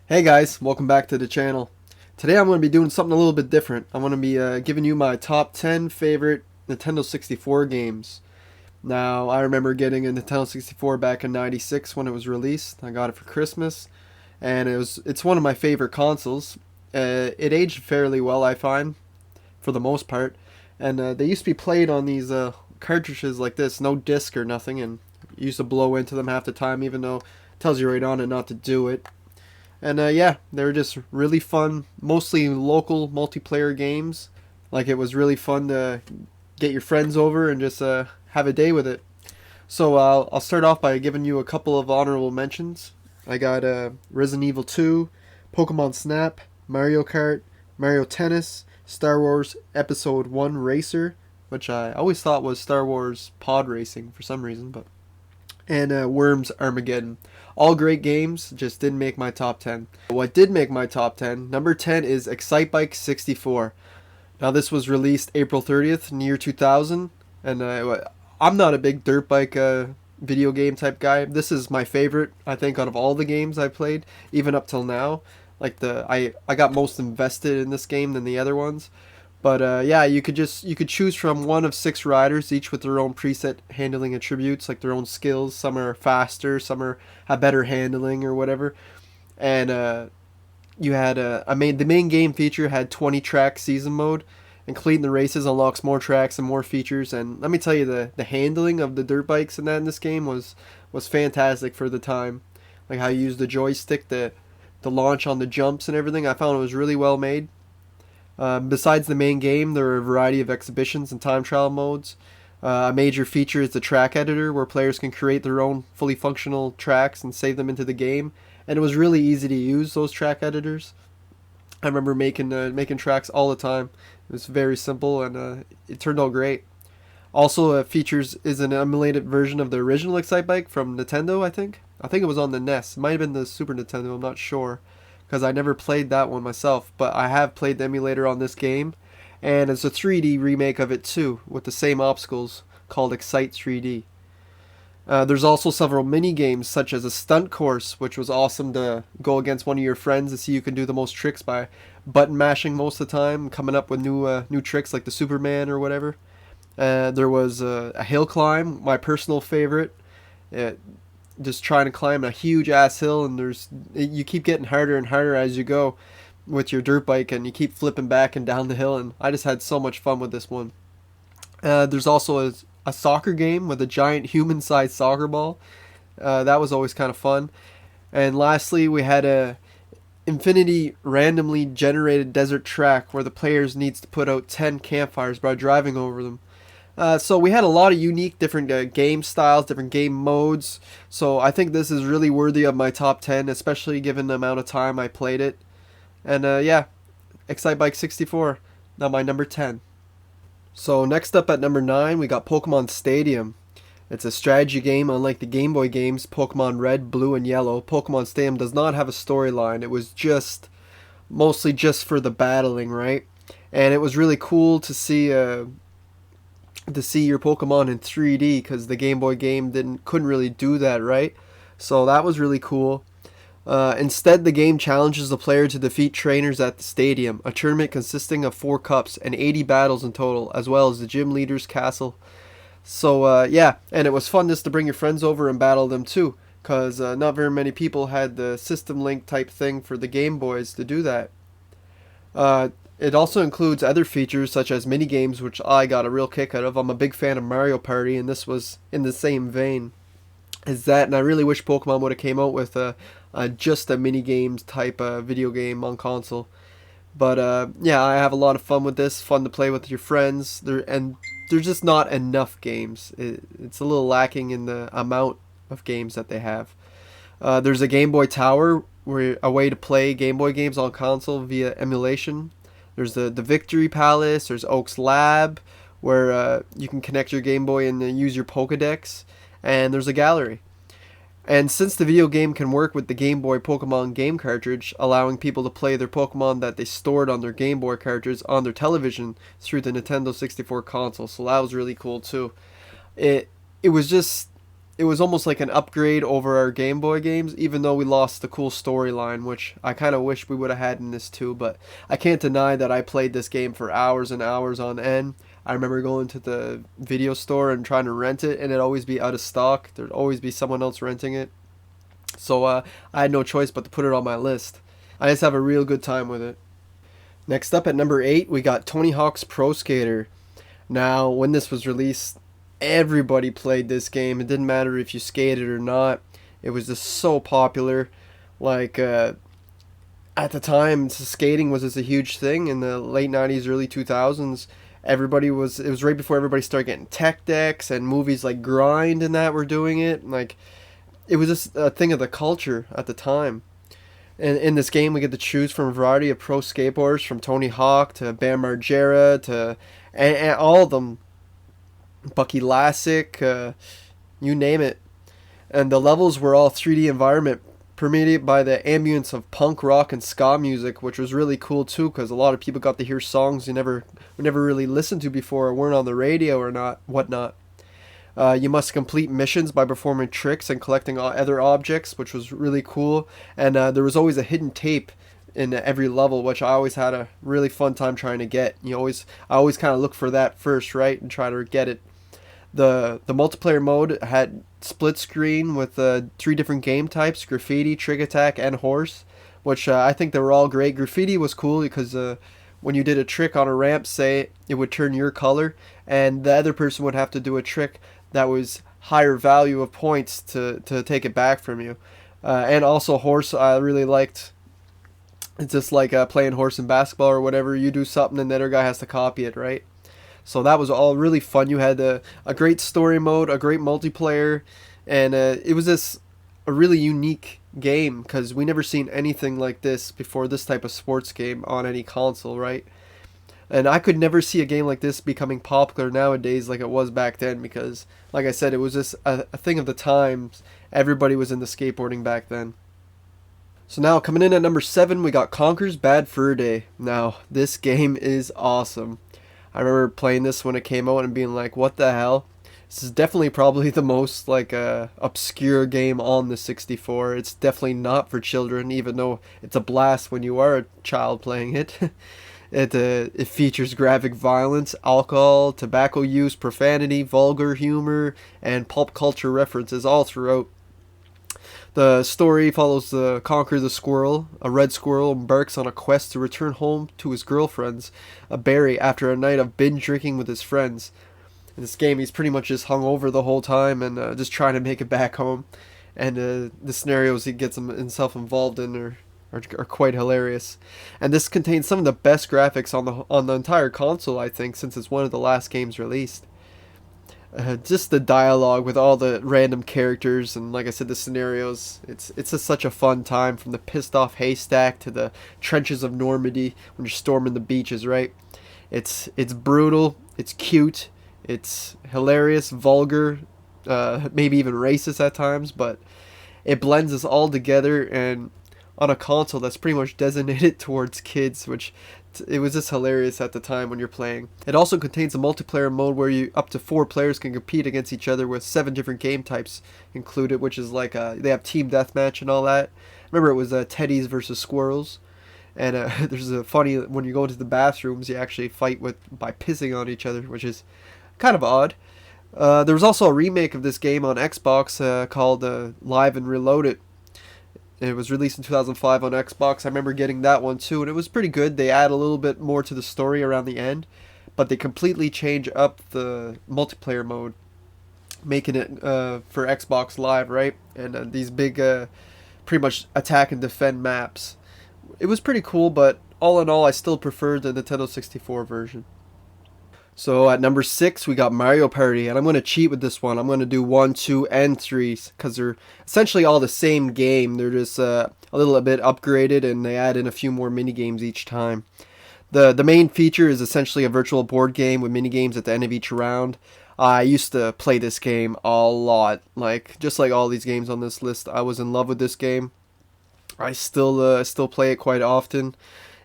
Hey guys, welcome back to the channel. Today I'm going to be doing something a little bit different. I'm going to be giving you my top 10 favorite Nintendo 64 games. Now, I remember getting a Nintendo 64 back in '96 when it was released. I got it for Christmas, and it's one of my favorite consoles. It aged fairly well, I find, for the most part. And they used to be played on these cartridges like this, no disc or nothing, and you used to blow into them half the time, even though it tells you right on it not to do it. And yeah, they were just really fun, mostly local multiplayer games. Like it was really fun to get your friends over and just have a day with it. So I'll start off by giving you a couple of honorable mentions. I got Resident Evil 2, Pokemon Snap, Mario Kart, Mario Tennis, Star Wars Episode 1 Racer, which I always thought was Star Wars Pod Racing for some reason, and Worms Armageddon. All great games, just didn't make my top 10. What did make my top 10, number 10 is Excitebike 64. Now this was released April 30th in the year 2000, and I'm not a big dirt bike video game type guy. This is my favorite, I think, out of all the games I played, even up till now. Like I got most invested in this game than the other ones. But yeah, you could choose from one of 6 riders, each with their own preset handling attributes, like their own skills. Some are faster, have better handling or whatever. And you had the main game feature had 20 track season mode, and completing the races unlocks more tracks and more features. And let me tell you, the handling of the dirt bikes in this game was fantastic for the time. Like how you use the joystick to launch on the jumps and everything. I found it was really well made. Besides the main game, there are a variety of exhibitions and time trial modes. A major feature is the track editor, where players can create their own fully functional tracks and save them into the game. And it was really easy to use those track editors. I remember making tracks all the time. It was very simple, and it turned out great. Also, features is an emulated version of the original Excitebike from Nintendo, I think. I think it was on the NES. It might have been the Super Nintendo, I'm not sure, because I never played that one myself, but I have played the emulator on this game, and it's a 3D remake of it too, with the same obstacles, called Excite 3D. There's also several mini games, such as a stunt course, which was awesome to go against one of your friends to see who can do the most tricks by button mashing most of the time, coming up with new tricks like the Superman or whatever. There was a hill climb, my personal favorite. Just trying to climb a huge ass hill, and you keep getting harder and harder as you go with your dirt bike, and you keep flipping back and down the hill, and I just had so much fun with this one. There's also a soccer game with a giant human-sized soccer ball. That was always kind of fun. And lastly, we had a infinity randomly generated desert track where the players needs to put out 10 campfires by driving over them. So we had a lot of unique different game styles, different game modes. So I think this is really worthy of my top 10, especially given the amount of time I played it. And yeah, Excitebike 64, now my number 10. So next up at number 9, we got Pokemon Stadium. It's a strategy game unlike the Game Boy games Pokemon Red, Blue, and Yellow. Pokemon Stadium does not have a storyline. It was mostly just for the battling, right? And it was really cool to see your Pokemon in 3D, because the Game Boy game couldn't really do that, right? So that was really cool. Instead, the game challenges the player to defeat trainers at the stadium, a tournament consisting of 4 cups and 80 battles in total, as well as the gym leader's castle. So yeah, and it was fun just to bring your friends over and battle them too, because not very many people had the System Link type thing for the Game Boys to do that. It also includes other features such as mini games, which I got a real kick out of. I'm a big fan of Mario Party, and this was in the same vein as that. And I really wish Pokemon would have came out with just a mini games type video game on console. But yeah, I have a lot of fun with this. Fun to play with your friends. There's just not enough games. It's a little lacking in the amount of games that they have. There's a Game Boy Tower, a way to play Game Boy games on console via emulation. There's the Victory Palace. There's Oak's Lab, where you can connect your Game Boy and use your Pokedex. And there's a gallery. And since the video game can work with the Game Boy Pokemon game cartridge, allowing people to play their Pokemon that they stored on their Game Boy cartridge on their television through the Nintendo 64 console. So that was really cool too. It was just it was almost like an upgrade over our Game Boy games, even though we lost the cool storyline, which I kind of wish we would have had in this too. But I can't deny that I played this game for hours and hours on end. I remember going to the video store and trying to rent it, and it'd always be out of stock. There'd always be someone else renting it. So I had no choice but to put it on my list. I just have a real good time with it. Next up at number 8, we got Tony Hawk's Pro Skater. Now, when this was released, everybody played this game. It didn't matter if you skated or not. It was just so popular. Like, at the time, skating was just a huge thing in the late 90s, early 2000s. It was right before everybody started getting tech decks, and movies like Grind and that were doing it. Like, it was just a thing of the culture at the time. And in this game, we get to choose from a variety of pro skateboarders, from Tony Hawk to Bam Margera to and all of them, Bucky Lasek, you name it. And the levels were all 3D environment, permeated by the ambience of punk rock and ska music, which was really cool too, because a lot of people got to hear songs we never really listened to before, or weren't on the radio or not, whatnot. You must complete missions by performing tricks and collecting other objects, which was really cool. And there was always a hidden tape in every level, which I always had a really fun time trying to get. I always kind of look for that first, right, and try to get it. The multiplayer mode had split screen with 3 different game types: graffiti, trick attack, and horse, which I think they were all great. Graffiti was cool because when you did a trick on a ramp, say, it would turn your color, and the other person would have to do a trick that was higher value of points to take it back from you. And also horse, I really liked. It's just like playing horse in basketball or whatever. You do something and the other guy has to copy it, right? So that was all really fun. You had a great story mode, a great multiplayer, and it was a really unique game because we never seen anything like this before, this type of sports game on any console, right? And I could never see a game like this becoming popular nowadays like it was back then, because, like I said, it was just a thing of the times. Everybody was into skateboarding back then. So now, coming in at number 7, we got Conker's Bad Fur Day. Now, this game is awesome. I remember playing this when it came out and being like, what the hell? This is definitely probably the most obscure game on the 64. It's definitely not for children, even though it's a blast when you are a child playing it. It features graphic violence, alcohol, tobacco use, profanity, vulgar humor, and pulp culture references all throughout. The story follows Conker the Squirrel. A red squirrel embarks on a quest to return home to his girlfriend's, a berry, after a night of binge drinking with his friends. In this game, he's pretty much just hung over the whole time and just trying to make it back home. And the scenarios he gets himself involved in are quite hilarious. And this contains some of the best graphics on the entire console, I think, since it's one of the last games released. Just the dialogue with all the random characters and, like I said, the scenarios. It's just such a fun time, from the pissed off haystack to the trenches of Normandy when you're storming the beaches, right? It's brutal, it's cute, it's hilarious, vulgar, maybe even racist at times, but it blends us all together, and on a console that's pretty much designated towards kids, which it was just hilarious at the time when you're playing. It also contains a multiplayer mode where up to 4 players can compete against each other, with 7 different game types included, which is like they have team deathmatch and all that. Remember, it was teddies versus squirrels, and there's a funny, when you go into the bathrooms, you actually fight by pissing on each other, which is kind of odd. There was also a remake of this game on Xbox called Live and Reloaded. It was released in 2005 on Xbox. I remember getting that one too, and it was pretty good. They add a little bit more to the story around the end, but they completely change up the multiplayer mode, making it for Xbox Live, right? And these big, pretty much attack and defend maps. It was pretty cool, but all in all, I still preferred the Nintendo 64 version. So at number 6, we got Mario Party, and I'm going to cheat with this one. I'm going to do 1, 2, and 3, because they're essentially all the same game. They're just a little bit upgraded, and they add in a few more mini games each time. The main feature is essentially a virtual board game with mini games at the end of each round. I used to play this game a lot. Just like all these games on this list, I was in love with this game. I still play it quite often.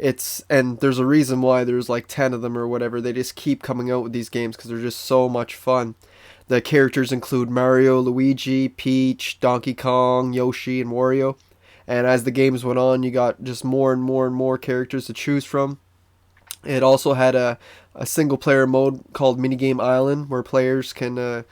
And there's a reason why there's like 10 of them or whatever. They just keep coming out with these games because they're just so much fun. The characters include Mario, Luigi, Peach, Donkey Kong, Yoshi, and Wario. And as the games went on, you got just more and more and more characters to choose from. It also had a single player mode called Minigame Island where players can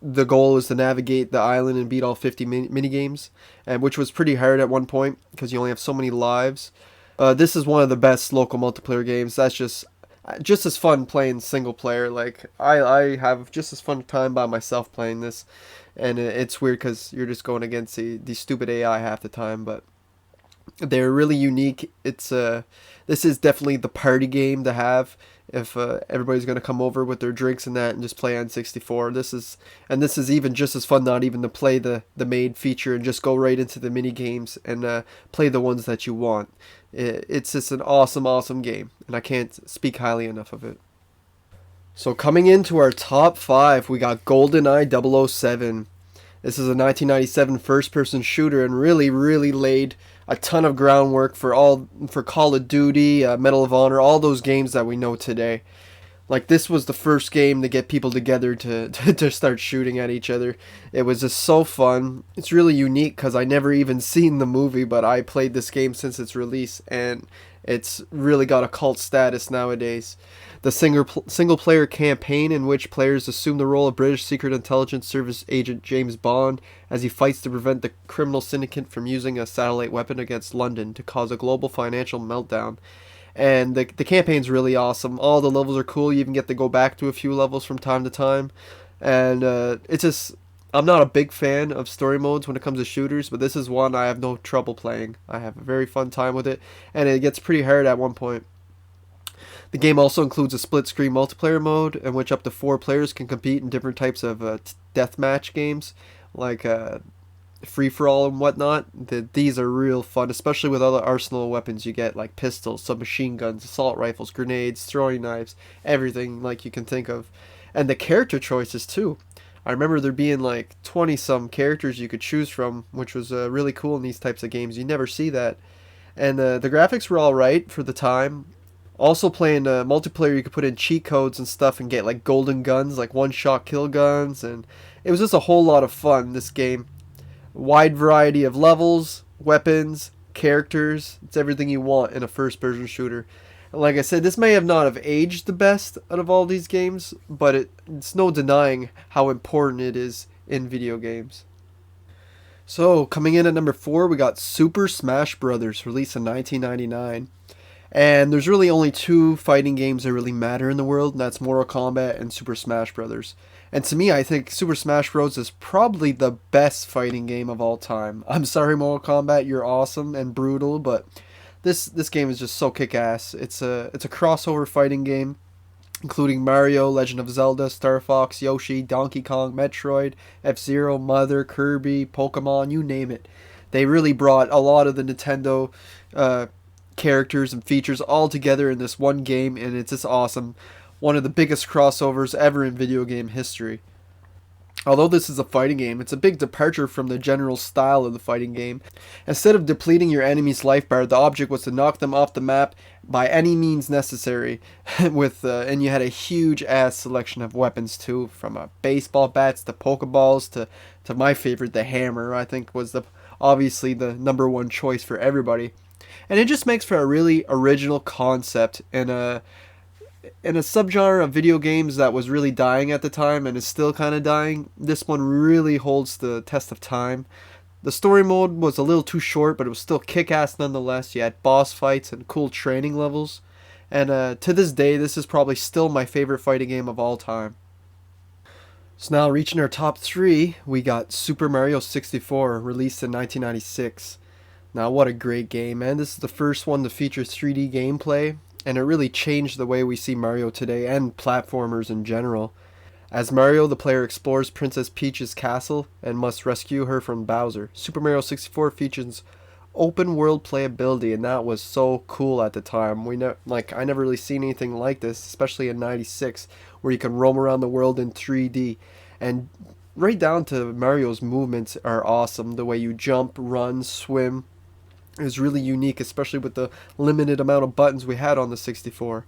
the goal is to navigate the island and beat all 50 mini games, and which was pretty hard at one point because you only have so many lives. This is one of the best local multiplayer games. That's just as fun playing single player. Like I have just as fun time by myself playing this, and it's weird because you're just going against the stupid AI half the time, but they're really unique. It's this is definitely the party game to have if everybody's gonna come over with their drinks and that and just play N64. This is even just as fun. Not even to play the main feature and just go right into the mini games and play the ones that you want. It's just an awesome game, and I can't speak highly enough of it. So coming into our top 5, we got GoldenEye 007. This is a 1997 first-person shooter and really laid a ton of groundwork for Call of Duty, Medal of Honor, all those games that we know today. Like this was the first game to get people together to start shooting at each other. It was just so fun. It's really unique because I never even seen the movie, but I played this game since its release, and it's really got a cult status nowadays. The single player campaign in which players assume the role of British Secret Intelligence Service agent James Bond as he fights to prevent the criminal syndicate from using a satellite weapon against London to cause a global financial meltdown. And the campaign's really awesome. All the levels are cool. You even get to go back to a few levels from time to time. And it's just, I'm not a big fan of story modes when it comes to shooters, but this is one I have no trouble playing. I have a very fun time with it, and it gets pretty hard at one point. The game also includes a split-screen multiplayer mode in which up to 4 players can compete in different types of deathmatch games, like free-for-all and whatnot. These are real fun, especially with all the arsenal weapons you get, like pistols, submachine guns, assault rifles, grenades, throwing knives, everything like you can think of. And the character choices, too. I remember there being like 20-some characters you could choose from, which was really cool in these types of games. You never see that. And the graphics were alright for the time. Also playing multiplayer, you could put in cheat codes and stuff and get like golden guns, like one-shot kill guns, and it was just a whole lot of fun, this game. Wide variety of levels, weapons, characters. It's everything you want in a first-person shooter. And like I said, this may have not have aged the best out of all these games, but it's no denying how important it is in video games. So, coming in at number 4, we got Super Smash Bros., released in 1999. And there's really only 2 fighting games that really matter in the world, and that's Mortal Kombat and Super Smash Bros. And to me, I think Super Smash Bros. Is probably the best fighting game of all time. I'm sorry, Mortal Kombat, you're awesome and brutal, but this game is just so kick-ass. It's a crossover fighting game, including Mario, Legend of Zelda, Star Fox, Yoshi, Donkey Kong, Metroid, F-Zero, Mother, Kirby, Pokemon, you name it. They really brought a lot of the Nintendo characters and features all together in this one game, and it's just awesome. One of the biggest crossovers ever in video game history. Although this is a fighting game, it's a big departure from the general style of the fighting game. Instead of depleting your enemy's life bar, the object was to knock them off the map by any means necessary. And you had a huge ass selection of weapons too, from baseball bats to pokeballs to my favorite, the hammer. I think was obviously the number one choice for everybody. And it just makes for a really original concept in a subgenre of video games that was really dying at the time and is still kind of dying. This one really holds the test of time. The story mode was a little too short, but it was still kick-ass nonetheless. You had boss fights and cool training levels. And to this day, this is probably still my favorite fighting game of all time. So now reaching our top 3, we got Super Mario 64, released in 1996. Now, what a great game, man. This is the first one to feature 3D gameplay, and it really changed the way we see Mario today and platformers in general. As Mario, the player explores Princess Peach's castle and must rescue her from Bowser. Super Mario 64 features open world playability, and that was so cool at the time. I never really seen anything like this, especially in '96, where you can roam around the world in 3D. And right down to Mario's movements are awesome. The way you jump, run, swim. It was really unique, especially with the limited amount of buttons we had on the 64.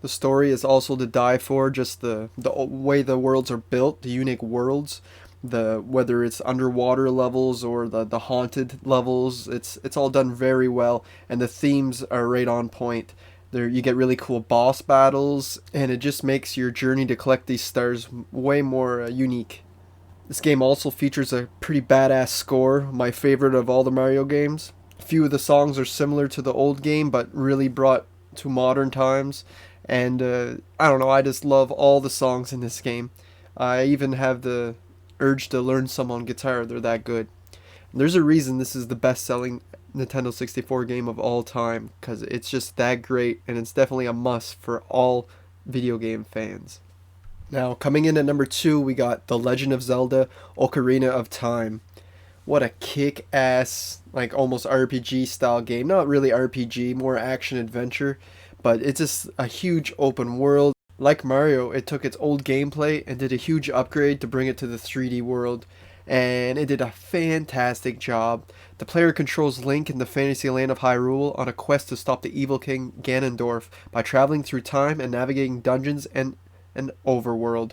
The story is also to die for, just the way the worlds are built, the unique worlds, the whether it's underwater levels or the haunted levels, it's all done very well, and the themes are right on point. There you get really cool boss battles, and it just makes your journey to collect these stars way more unique. This game also features a pretty badass score, my favorite of all the Mario games. A few of the songs are similar to the old game, but really brought to modern times. And I don't know, I just love all the songs in this game. I even have the urge to learn some on guitar, they're that good. And there's a reason this is the best selling Nintendo 64 game of all time, because it's just that great, and it's definitely a must for all video game fans. Now, coming in at number 2, we got The Legend of Zelda Ocarina of Time. What a kick-ass, like almost RPG style game. Not really RPG, more action adventure, but it's just a huge open world. Like Mario, it took its old gameplay and did a huge upgrade to bring it to the 3D world, and it did a fantastic job. The player controls Link in the fantasy land of Hyrule on a quest to stop the evil king Ganondorf by traveling through time and navigating dungeons and an overworld.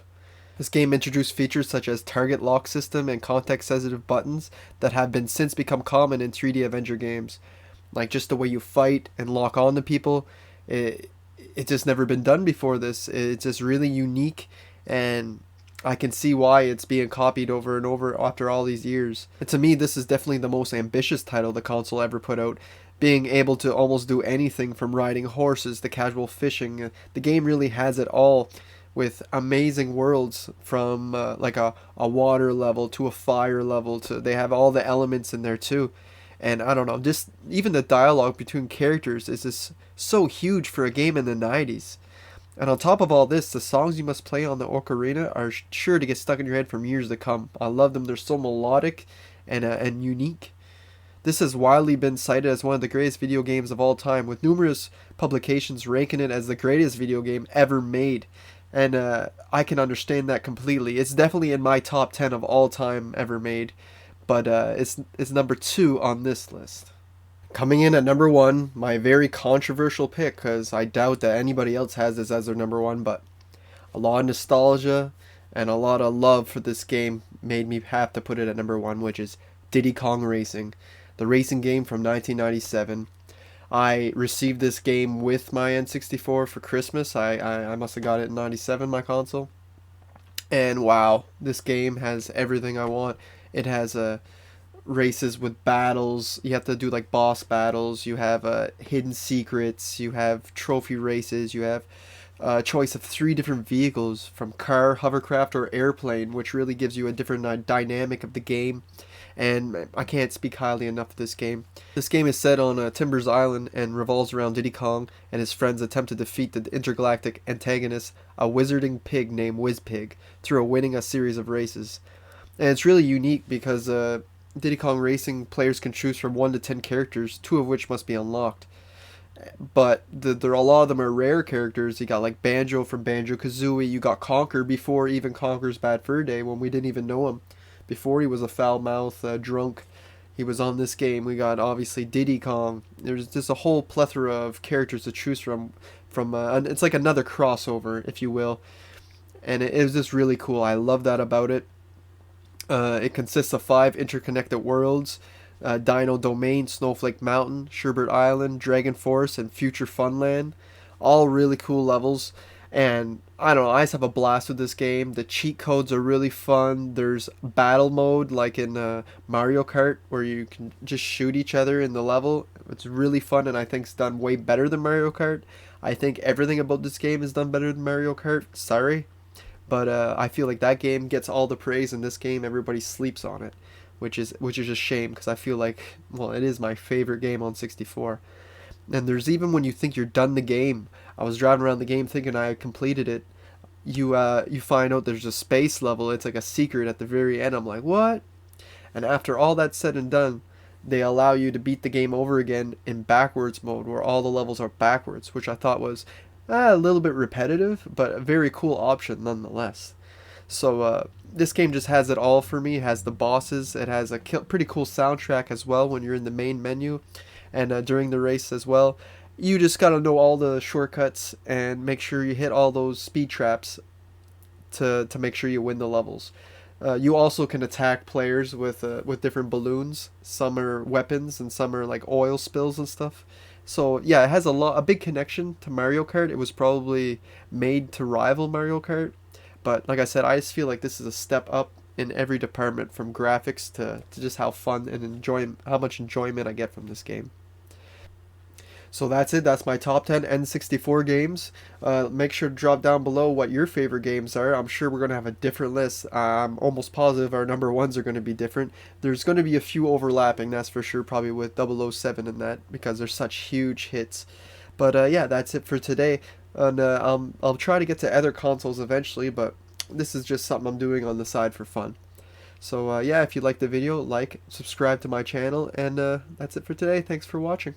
This game introduced features such as target lock system and context-sensitive buttons that have been since become common in 3D adventure games. Like just the way you fight and lock on to people, it's just never been done before this. It's just really unique, and I can see why it's being copied over and over after all these years. And to me, this is definitely the most ambitious title the console ever put out, being able to almost do anything from riding horses to casual fishing. The game really has it all, with amazing worlds from like a water level to a fire level to they have all the elements in there too. And I don't know, just even the dialogue between characters is just so huge for a game in the 90s. And on top of all this, the songs you must play on the ocarina are sure to get stuck in your head for years to come. I love them. They're so melodic and unique. This has widely been cited as one of the greatest video games of all time, with numerous publications ranking it as the greatest video game ever made. And I can understand that completely. It's definitely in my top 10 of all time ever made, but it's number 2 on this list. Coming in at number 1, my very controversial pick, because I doubt that anybody else has this as their number 1, but a lot of nostalgia and a lot of love for this game made me have to put it at number 1, which is Diddy Kong Racing, the racing game from 1997. I received this game with my N64 for Christmas. I must have got it in 97, my console. And wow, this game has everything I want. It has races with battles. You have to do like boss battles. You have hidden secrets. You have trophy races. You have a choice of 3 different vehicles, from car, hovercraft, or airplane, which really gives you a different dynamic of the game. And I can't speak highly enough of this game. This game is set on Timbers Island and revolves around Diddy Kong and his friends attempt to defeat the intergalactic antagonist, a wizarding pig named Wizpig, through winning a series of races. And it's really unique because Diddy Kong Racing players can choose from 1 to 10 characters, 2 of which must be unlocked. But a lot of them are rare characters. You got like Banjo from Banjo-Kazooie. You got Conker before even Conker's Bad Fur Day, when we didn't even know him. Before he was a foul-mouthed drunk, he was on this game. We got obviously Diddy Kong. There's just a whole plethora of characters to choose from. It's like another crossover, if you will, and it was just really cool. I love that about it. It consists of 5 interconnected worlds: Dino Domain, Snowflake Mountain, Sherbert Island, Dragon Forest, and Future Funland. All really cool levels. And I don't know, I just have a blast with this game. The cheat codes are really fun. There's battle mode like in Mario Kart, where you can just shoot each other in the level. It's really fun, and I think it's done way better than Mario Kart. I think everything about this game is done better than Mario Kart. Sorry. But I feel like that game gets all the praise, and this game everybody sleeps on it, which is a shame, because I feel like, well, it is my favorite game on 64. And there's even when you think you're done the game. I was driving around the game thinking I had completed it. You find out there's a space level. It's like a secret at the very end. I'm like, what? And after all that's said and done, they allow you to beat the game over again in backwards mode, where all the levels are backwards, which I thought was a little bit repetitive, but a very cool option nonetheless. So this game just has it all for me. It has the bosses. It has a pretty cool soundtrack as well when you're in the main menu, and during the race as well. You just gotta know all the shortcuts and make sure you hit all those speed traps to make sure you win the levels. You also can attack players with different balloons. Some are weapons and some are like oil spills and stuff. So yeah, it has a big connection to Mario Kart. It was probably made to rival Mario Kart, but like I said, I just feel like this is a step up in every department, from graphics to just how fun and how much enjoyment I get from this game. So that's it. That's my top 10 N64 games. Make sure to drop down below what your favorite games are. I'm sure we're going to have a different list. I'm almost positive our number ones are going to be different. There's going to be a few overlapping, that's for sure, probably with 007 and that, because they're such huge hits. But yeah, that's it for today. And I'll try to get to other consoles eventually, but this is just something I'm doing on the side for fun. So yeah, if you liked the video, like, subscribe to my channel, and that's it for today. Thanks for watching.